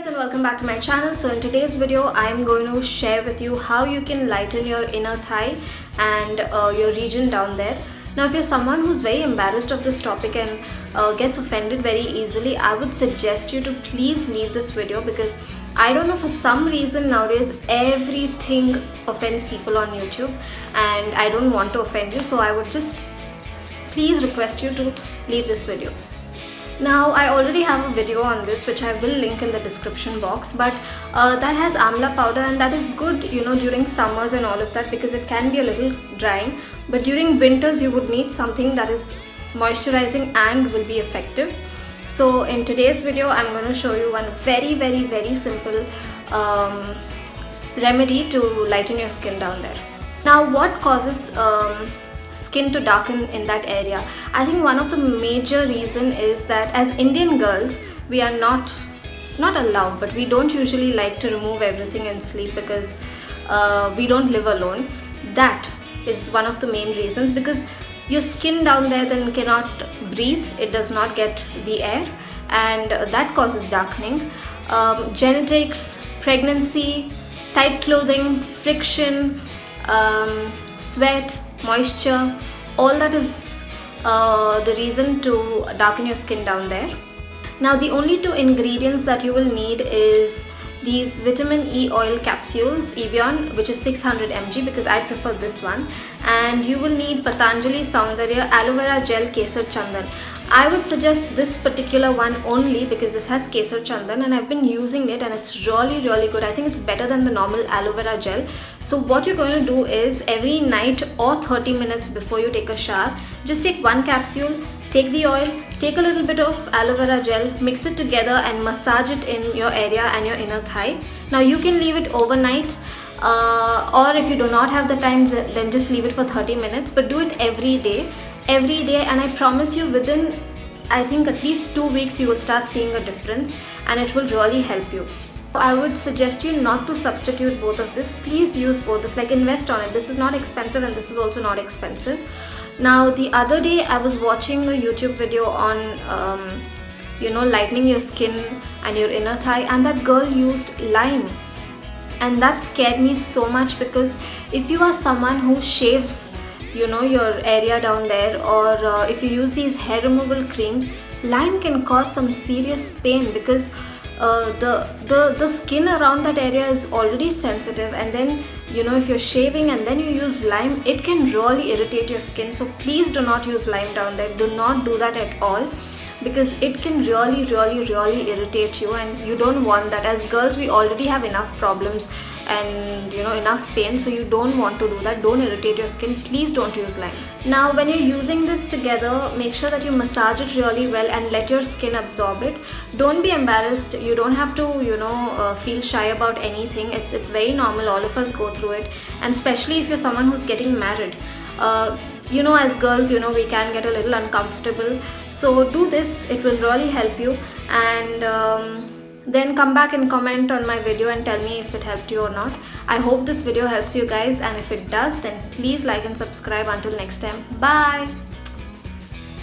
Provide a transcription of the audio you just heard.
Guys, and welcome back to my channel. So in today's video I am going to share with you how you can lighten your inner thigh and your region down there. Now if you're someone who's very embarrassed of this topic and gets offended very easily, I would suggest you to please leave this video, because I don't know, for some reason nowadays everything offends people on YouTube and I don't want to offend you, so I would just please request you to leave this video. Now I already have a video on this which I will link in the description box, but that has amla powder and that is good, during summers and all of that, because it can be a little drying, but during winters you would need something that is moisturizing and will be effective. So in today's video I'm going to show you one very simple remedy to lighten your skin down there. Now what causes skin to darken in that area? I think one of the major reason is that as Indian girls we are not allowed, but we don't usually like to remove everything and sleep because we don't live alone. That is one of the main reasons, because your skin down there then cannot breathe, it does not get the air, and that causes darkening. Genetics, pregnancy, tight clothing, friction, sweat, moisture, all that is the reason to darken your skin down there. Now the only two ingredients that you will need is these vitamin E oil capsules, Evian, which is 600 mg, because I prefer this one, and you will need Patanjali Saundarya aloe vera gel Kesar Chandan. I would suggest this particular one only because this has Kesar Chandan and I've been using it and it's really good. I think it's better than the normal aloe vera gel. So what you're going to do is every night or 30 minutes before you take a shower, just take one capsule, take the oil, take a little bit of aloe vera gel, mix it together and massage it in your area and your inner thigh. Now you can leave it overnight, or if you do not have the time, then just leave it for 30 minutes, but do it every day, and I promise you within, I think, at least 2 weeks you will start seeing a difference and it will really help you. I would suggest you not to substitute both of this. Please use both this, like invest on it. This is not expensive and this is also not expensive. Now the other day I was watching a YouTube video on lightening your skin and your inner thigh, and that girl used lime, and that scared me so much, because if you are someone who shaves your area down there, or if you use these hair removal creams, lime can cause some serious pain, because the skin around that area is already sensitive, and then if you're shaving and then you use lime, it can really irritate your skin. So please do not use lime down there. Do not do that at all, because it can really irritate you, and you don't want that. As girls we already have enough problems and enough pain, so you don't want to do that. Don't irritate your skin. Please don't use lime. Now when you're using this together, make sure that you massage it really well and let your skin absorb it. Don't be embarrassed. You don't have to feel shy about anything. It's very normal. All of us go through it, and especially if you're someone who's getting married, as girls, we can get a little uncomfortable. So do this, it will really help you, and then come back and comment on my video and tell me if it helped you or not. I hope this video helps you guys, and if it does, then please like and subscribe. Until next time, bye.